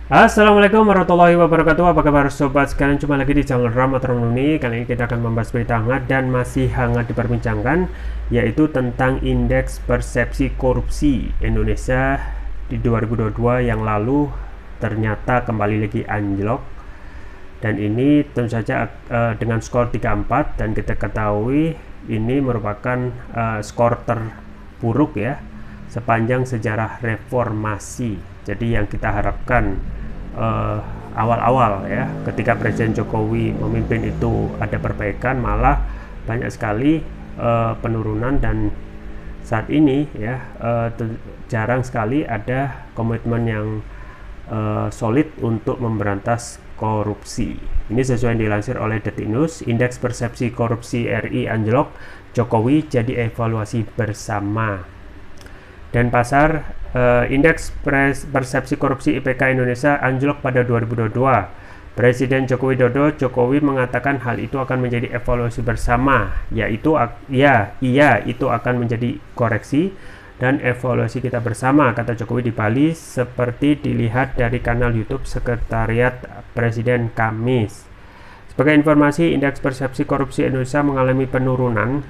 Assalamualaikum warahmatullahi wabarakatuh. Apa kabar sobat sekalian? Jumpa lagi di channel Ramatroni. Kali ini kita akan membahas berita hangat dan masih hangat diperbincangkan, yaitu tentang indeks persepsi korupsi Indonesia di 2022 yang lalu ternyata kembali lagi anjlok. Dan ini tentu saja dengan skor 34, dan kita ketahui ini merupakan skor terburuk ya sepanjang sejarah reformasi. Jadi yang kita harapkan awal-awal ya, ketika Presiden Jokowi memimpin itu ada perbaikan, malah banyak sekali penurunan. Dan saat ini ya jarang sekali ada komitmen yang solid untuk memberantas korupsi. Ini sesuai yang dilansir oleh Detik News. Indeks persepsi korupsi RI anjlok, Jokowi jadi evaluasi bersama. Dan pasar, indeks persepsi korupsi IPK Indonesia anjlok pada 2022. Presiden Joko Widodo mengatakan hal itu akan menjadi evaluasi bersama, yaitu itu akan menjadi koreksi dan evaluasi kita bersama, kata Jokowi di Bali, seperti dilihat dari kanal YouTube Sekretariat Presiden Kamis. Sebagai informasi, indeks persepsi korupsi Indonesia mengalami penurunan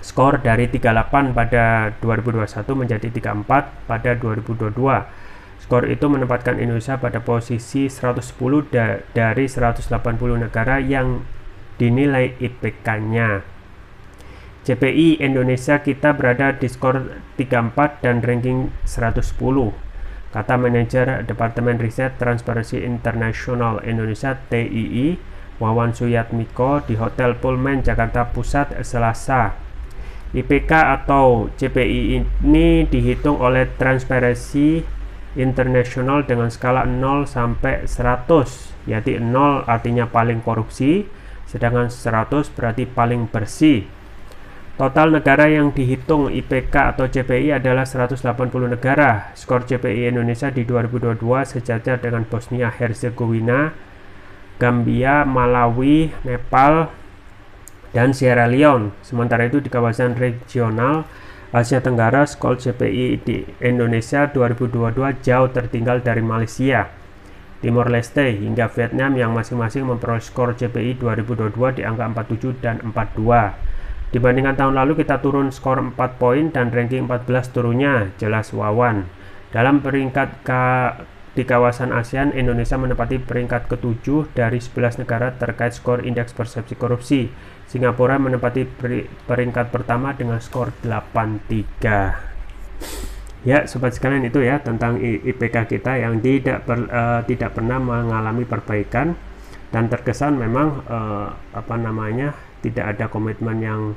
skor dari 38 pada 2021 menjadi 34 pada 2022. Skor itu menempatkan Indonesia pada posisi 110 dari 180 negara yang dinilai IPK-nya. CPI Indonesia kita berada di skor 34 dan ranking 110, kata manajer Departemen Riset Transparency International Indonesia (TII) Wawan Suyatmiko di Hotel Pullman Jakarta Pusat Selasa. IPK atau CPI ini dihitung oleh Transparency International dengan skala 0 sampai 100, yaitu 0 artinya paling korupsi, sedangkan 100 berarti paling bersih. Total negara yang dihitung IPK atau CPI adalah 180 negara. Skor CPI Indonesia di 2022 sejajar dengan Bosnia Herzegovina, Gambia, Malawi, Nepal, dan Sierra Leone. Sementara itu di kawasan regional Asia Tenggara, skor CPI di Indonesia 2022 jauh tertinggal dari Malaysia, Timor Leste, hingga Vietnam yang masing-masing memperoleh skor CPI 2022 di angka 47 dan 42. Dibandingkan tahun lalu kita turun skor 4 poin dan ranking 14 turunnya, jelas Wawan. Dalam peringkat di kawasan ASEAN, Indonesia menempati peringkat ke-7 dari 11 negara terkait skor indeks persepsi korupsi. Singapura menempati peringkat pertama dengan skor 83. Ya, sobat sekalian, itu ya tentang IPK kita yang tidak pernah mengalami perbaikan, dan terkesan memang tidak ada komitmen yang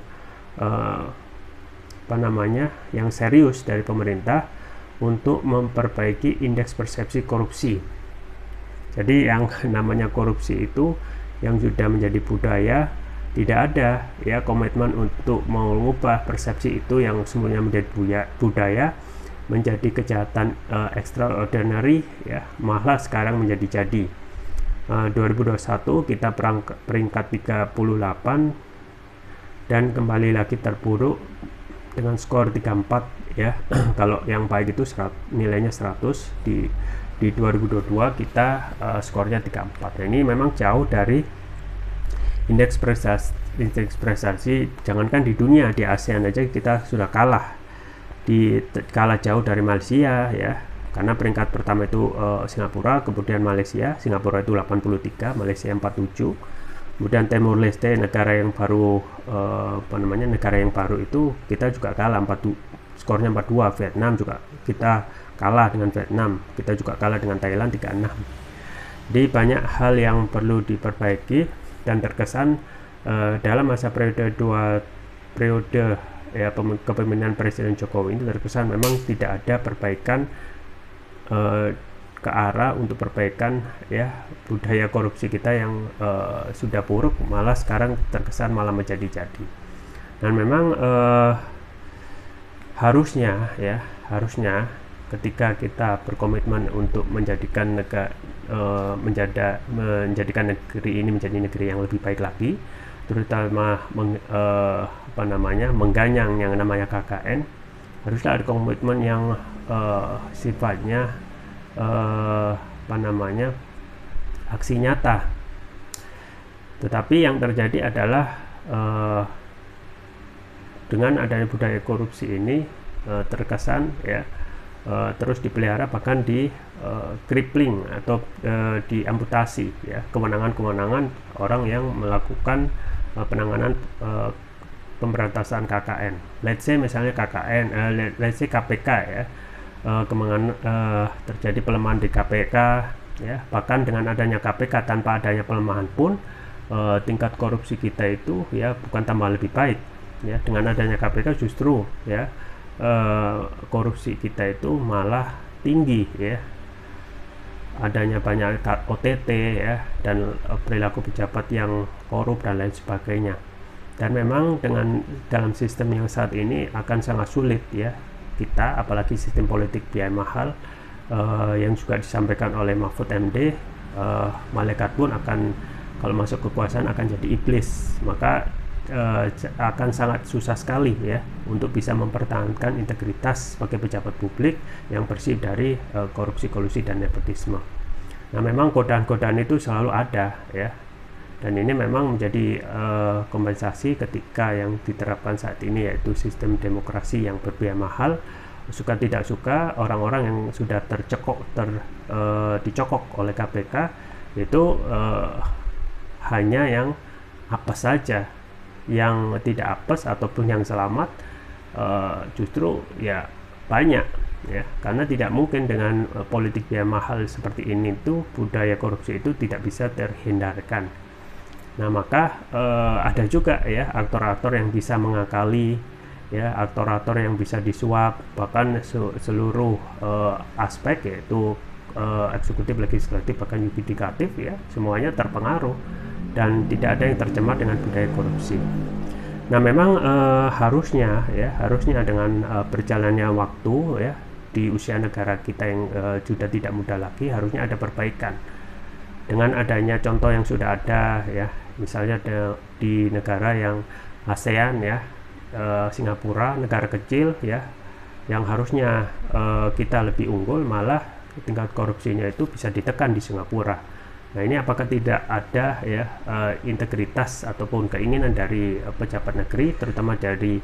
yang serius dari pemerintah untuk memperbaiki indeks persepsi korupsi. Jadi yang namanya korupsi itu yang sudah menjadi budaya, tidak ada ya komitmen untuk mengubah persepsi itu yang semuanya menjadi budaya menjadi kejahatan extraordinary ya, malah sekarang menjadi jadi. 2021 kita peringkat 38 dan kembali lagi terburuk dengan skor 34 ya. Kalau yang baik itu nilainya 100, di 2022 kita skornya 34. Nah, ini memang jauh dari indeks prestasi. Jangankan di dunia, di ASEAN aja kita sudah kalah jauh dari Malaysia ya, karena peringkat pertama itu Singapura, kemudian Malaysia. Singapura itu 83, Malaysia 47, kemudian Timor Leste, negara yang baru negara yang baru itu kita juga kalah, skornya 42. Vietnam juga kita kalah dengan Vietnam, kita juga kalah dengan Thailand 36. Jadi banyak hal yang perlu diperbaiki, dan terkesan dalam masa periode ya kepemimpinan Presiden Jokowi ini terkesan memang tidak ada perbaikan ke arah untuk perbaikan ya budaya korupsi kita yang sudah buruk, malah sekarang terkesan malah menjadi-jadi. Dan memang harusnya ketika kita berkomitmen untuk menjadikan negeri ini menjadi negeri yang lebih baik lagi, terutama mengganyang yang namanya KKN, haruslah ada komitmen yang sifatnya aksi nyata. Tetapi yang terjadi adalah dengan adanya budaya korupsi ini terkesan ya terus dipelihara, bahkan di crippling atau diamputasi ya kewenangan-kewenangan orang yang melakukan penanganan pemberantasan KKN. Let's say misalnya KKN, let's say KPK ya, terjadi pelemahan di KPK ya, bahkan dengan adanya KPK tanpa adanya pelemahan pun tingkat korupsi kita itu ya bukan tambah lebih baik ya. Dengan adanya KPK justru ya korupsi kita itu malah tinggi ya, adanya banyak OTT ya, dan perilaku pejabat yang korup dan lain sebagainya. Dan memang dalam sistem yang saat ini akan sangat sulit ya kita, apalagi sistem politik biaya mahal yang juga disampaikan oleh Mahfud MD, malaikat pun akan kalau masuk kekuasaan akan jadi iblis, maka akan sangat susah sekali ya untuk bisa mempertahankan integritas sebagai pejabat publik yang bersih dari korupsi, kolusi, dan nepotisme. Nah, memang godaan-godaan itu selalu ada ya, dan ini memang menjadi kompensasi ketika yang diterapkan saat ini, yaitu sistem demokrasi yang berbiaya mahal. Suka tidak suka, orang-orang yang sudah dicokok oleh KPK itu hanya yang apes saja, yang tidak apes ataupun yang selamat justru ya banyak ya, karena tidak mungkin dengan politik biaya mahal seperti ini tuh budaya korupsi itu tidak bisa terhindarkan. Nah, maka ada juga ya aktor-aktor yang bisa mengakali ya, aktor-aktor yang bisa disuap, bahkan seluruh aspek, yaitu eksekutif, legislatif, bahkan yudikatif ya, semuanya terpengaruh dan tidak ada yang tercemar dengan budaya korupsi. Nah, memang harusnya dengan berjalannya waktu ya, di usia negara kita yang sudah tidak muda lagi, harusnya ada perbaikan. Dengan adanya contoh yang sudah ada ya, misalnya di negara yang ASEAN ya, Singapura, negara kecil ya, yang harusnya kita lebih unggul, malah tingkat korupsinya itu bisa ditekan di Singapura. Nah, ini apakah tidak ada ya integritas ataupun keinginan dari pejabat negeri, terutama dari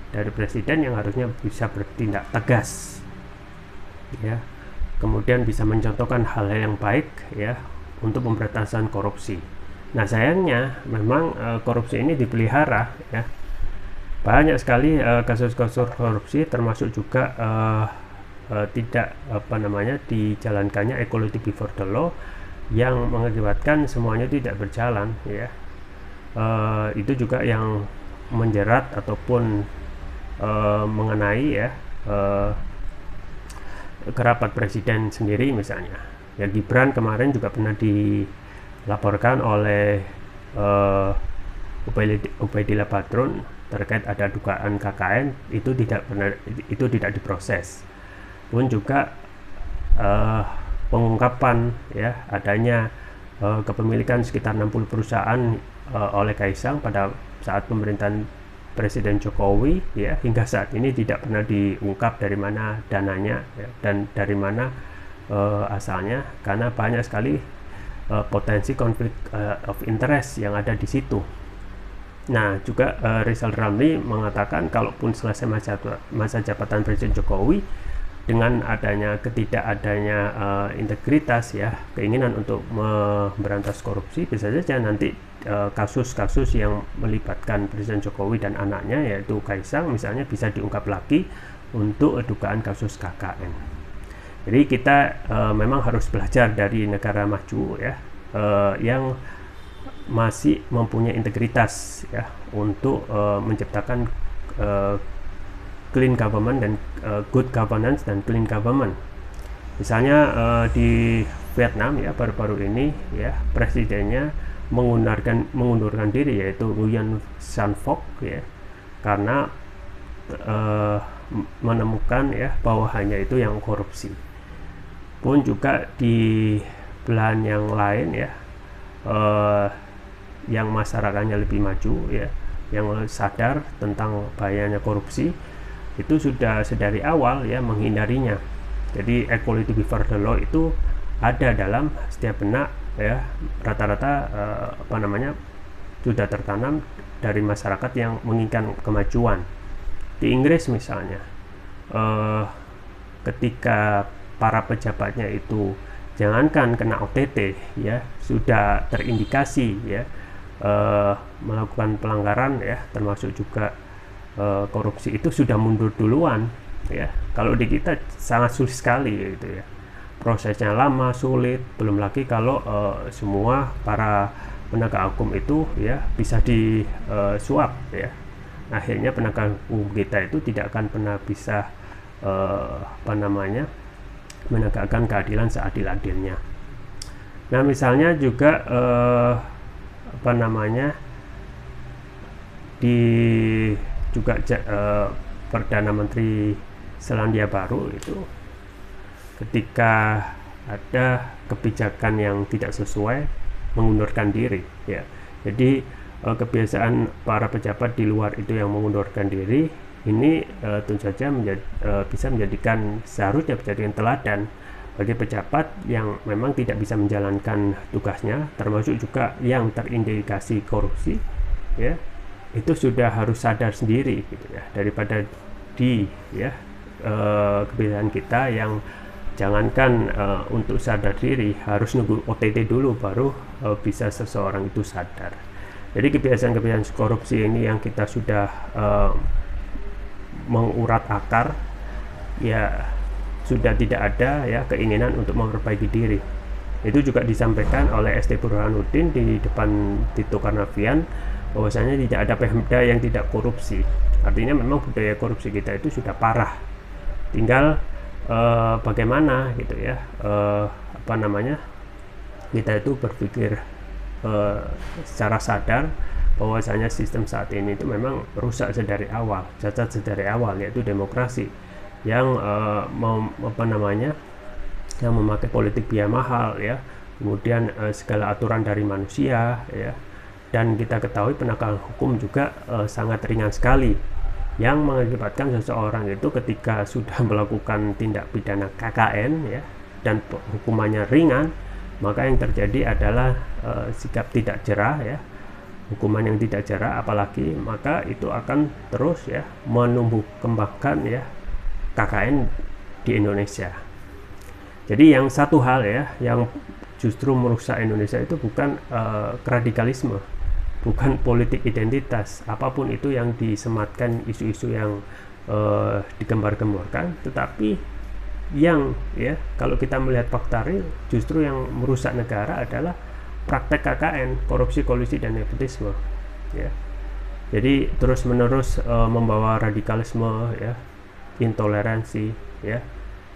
dari presiden, yang harusnya bisa bertindak tegas ya, kemudian bisa mencontohkan hal yang baik ya untuk pemberantasan korupsi. Nah, sayangnya memang korupsi ini dipelihara ya, banyak sekali kasus-kasus korupsi, termasuk juga tidak dijalankannya equality before the law, yang mengakibatkan semuanya tidak berjalan ya. Itu juga yang menjerat ataupun mengenai ya kerabat presiden sendiri misalnya ya. Gibran kemarin juga pernah dilaporkan oleh Ubaidillah Badrun terkait ada dugaan KKN, itu tidak diproses. Pun juga pengungkapan ya adanya kepemilikan sekitar 60 perusahaan oleh Kaisang pada saat pemerintahan Presiden Jokowi ya, hingga saat ini tidak pernah diungkap dari mana dananya ya, dan dari mana asalnya, karena banyak sekali potensi konflik of interest yang ada di situ. Nah, juga Rizal Ramli mengatakan kalaupun selesai masa jabatan Presiden Jokowi, dengan ketidakadanya integritas ya, keinginan untuk memberantas korupsi, bisa saja nanti kasus-kasus yang melibatkan Presiden Jokowi dan anaknya, yaitu Kaisang misalnya, bisa diungkap lagi untuk dugaan kasus KKN. Jadi kita memang harus belajar dari negara maju ya, yang masih mempunyai integritas ya, untuk menciptakan clean government dan good governance dan clean government. Misalnya di Vietnam ya, baru-baru ini ya, presidennya mengundurkan diri, yaitu Nguyen Xuan Phuc ya, karena menemukan ya bawahannya itu yang korupsi. Pun juga di belahan yang lain ya, yang masyarakatnya lebih maju ya, yang sadar tentang bahayanya korupsi, itu sudah sedari awal ya menghindarinya. Jadi equality before the law itu ada dalam setiap benak ya, rata-rata sudah tertanam dari masyarakat yang menginginkan kemajuan. Di Inggris misalnya, ketika para pejabatnya itu jangankan kena OTT ya, sudah terindikasi ya melakukan pelanggaran ya, termasuk juga korupsi, itu sudah mundur duluan ya. Kalau di kita sangat sulit sekali gitu ya, prosesnya lama, sulit, belum lagi kalau semua para penegak hukum itu ya bisa disuap ya. Akhirnya penegak hukum kita itu tidak akan pernah bisa menegakkan keadilan seadil-adilnya. Nah, misalnya juga Perdana Menteri Selandia Baru itu ketika ada kebijakan yang tidak sesuai mengundurkan diri ya. Jadi kebiasaan para pejabat di luar itu yang mengundurkan diri ini tentu saja bisa seharusnya menjadikan teladan bagi pejabat yang memang tidak bisa menjalankan tugasnya, termasuk juga yang terindikasi korupsi ya. Itu sudah harus sadar sendiri gitu ya, daripada kebiasaan kita yang jangankan untuk sadar diri, harus nunggu OTT dulu baru bisa seseorang itu sadar. Jadi kebiasaan-kebiasaan korupsi ini yang kita sudah mengurat akar ya, sudah tidak ada ya keinginan untuk memperbaiki diri. Itu juga disampaikan oleh ST Burhanuddin di depan Tito Karnavian, bahwasanya tidak ada Pemda yang tidak korupsi. Artinya memang budaya korupsi kita itu sudah parah, tinggal bagaimana gitu ya, kita itu berpikir secara sadar bahwasanya sistem saat ini itu memang rusak sedari awal, cacat sedari awal, yaitu demokrasi yang yang memakai politik biaya mahal ya, kemudian segala aturan dari manusia ya, dan kita ketahui penegakan hukum juga sangat ringan sekali, yang mengakibatkan seseorang itu ketika sudah melakukan tindak pidana KKN ya, dan hukumannya ringan, maka yang terjadi adalah sikap tidak jerah ya, hukuman yang tidak jerah apalagi, maka itu akan terus ya menumbuh kembangkan ya KKN di Indonesia. Jadi yang satu hal ya yang justru merusak Indonesia itu bukan radikalisme, bukan politik identitas, apapun itu yang disematkan isu-isu yang digembar-gemborkan, tetapi yang ya kalau kita melihat fakta real, justru yang merusak negara adalah praktek KKN, korupsi, kolusi, dan nepotisme ya. Jadi terus-menerus membawa radikalisme ya, intoleransi ya,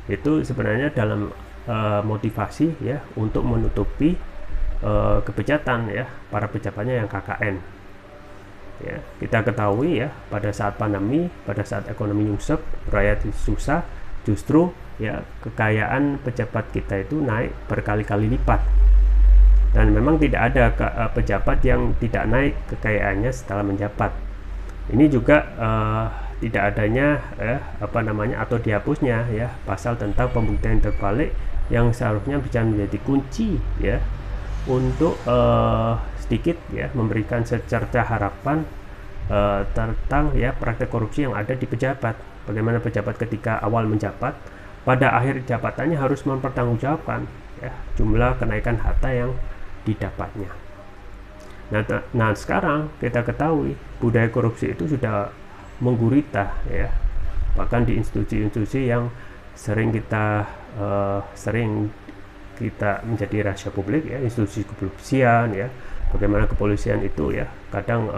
itu sebenarnya dalam motivasi ya untuk menutupi kebejatan ya para pejabatnya yang KKN ya. Kita ketahui ya, pada saat pandemi, pada saat ekonomi nyungsep, rakyat susah, justru ya kekayaan pejabat kita itu naik berkali-kali lipat, dan memang tidak ada pejabat yang tidak naik kekayaannya setelah menjabat. Ini juga tidak adanya atau dihapusnya ya pasal tentang pembuktian terbalik yang seharusnya bisa menjadi kunci ya untuk sedikit ya memberikan secerca harapan tentang ya praktek korupsi yang ada di pejabat. Bagaimana pejabat ketika awal menjabat, pada akhir jabatannya harus mempertanggungjawabkan ya jumlah kenaikan harta yang didapatnya. Nah sekarang kita ketahui budaya korupsi itu sudah menggurita ya, bahkan di institusi-institusi yang sering kita menjadi rahasia publik ya, institusi kepolisian ya, bagaimana kepolisian itu ya kadang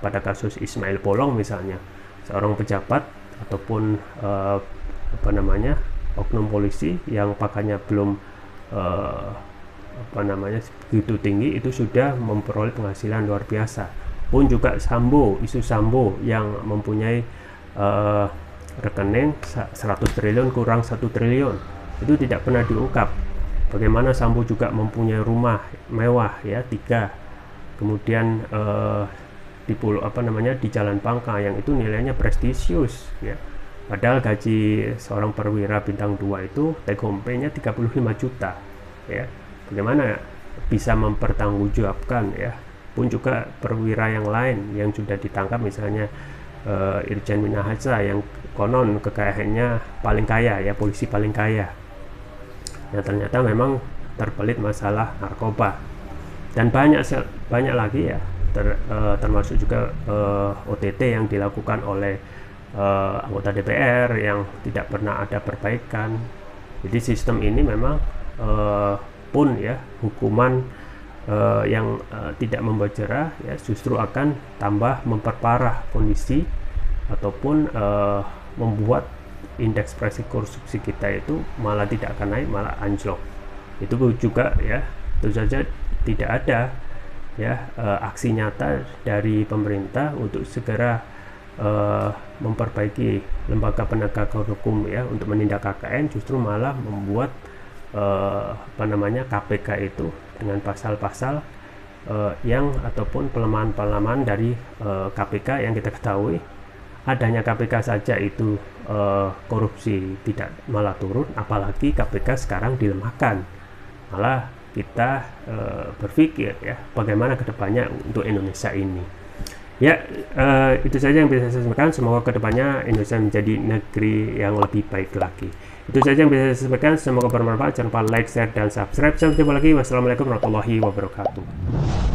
pada kasus Ismail Bolong misalnya, seorang pejabat ataupun oknum polisi yang pakainya belum begitu tinggi itu sudah memperoleh penghasilan luar biasa. Pun juga isu Sambo yang mempunyai rekening 100 triliun kurang 1 triliun itu tidak pernah diungkap. Bagaimana Sambo juga mempunyai rumah mewah ya 3, kemudian di Jalan Bangka yang itu nilainya prestisius ya, Padahal gaji seorang perwira bintang 2 itu take home pay-nya 35 juta ya. Bagaimana bisa mempertanggungjawabkan ya? Pun juga perwira yang lain yang sudah ditangkap, misalnya Irjen Minahasa yang konon kekayaannya paling kaya ya, polisi paling kaya, yang ternyata memang terbelit masalah narkoba, dan banyak lagi ya, termasuk juga OTT yang dilakukan oleh anggota DPR yang tidak pernah ada perbaikan. Jadi sistem ini memang pun ya hukuman yang tidak membawa jerah ya justru akan tambah memperparah kondisi ataupun membuat indeks persepsi korupsi kita itu malah tidak akan naik, malah anjlok. Itu juga ya tentu saja tidak ada ya aksi nyata dari pemerintah untuk segera memperbaiki lembaga penegakan hukum ya untuk menindak KKN, justru malah membuat KPK itu dengan pasal-pasal yang ataupun pelemahan-pelemahan dari KPK yang kita ketahui adanya KPK saja itu korupsi tidak malah turun, apalagi KPK sekarang dilemahkan. Malah kita berpikir ya bagaimana kedepannya untuk Indonesia ini. Ya, itu saja yang bisa saya sampaikan. Semoga kedepannya Indonesia menjadi negeri yang lebih baik lagi. Itu saja yang bisa saya sampaikan. Semoga bermanfaat. Jangan lupa like, share, dan subscribe. Sampai jumpa lagi. Wassalamualaikum warahmatullahi wabarakatuh.